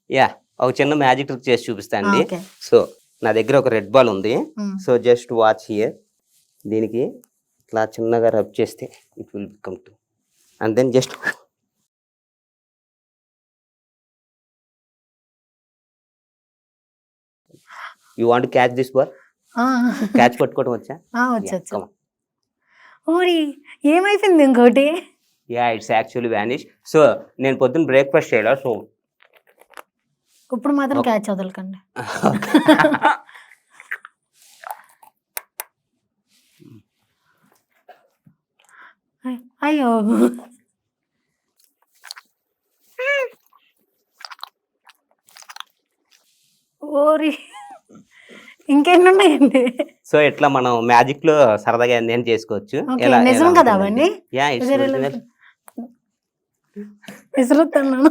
Yeah ఒక చిన్న magic trick చేసి చూపిస్తా అండి. ఓకే. సో నా దగ్గర ఒక రెడ్ బాల్ ఉంది. Um. So just watch here. దీనికి ఇట్లా చిన్నగా రబ్ చేస్తే it will come to and then just you want catch this ball. ఆ, క్యాచ్ పట్టుకోవడం వచ్చా? వచ్చు. ఓరి ఏమైపోయింది ఇంకోటి? Yeah it's actually vanish. So నేను పొద్దున్న బ్రేక్ఫాస్ట్ చేయాలి. సో ఇప్పుడు మాత్రం క్యాచ్ వదలకండి. అయ్యో ఓరి ఇంకెన్ని ఉన్నాయండి? సో ఇట్లా మనం మ్యాజిక్ లో సరదాగా ఏం చేసుకోవచ్చు. ఓకే, నిజం కదా అవన్నీ? Yeah it's విసురుతున్నాను.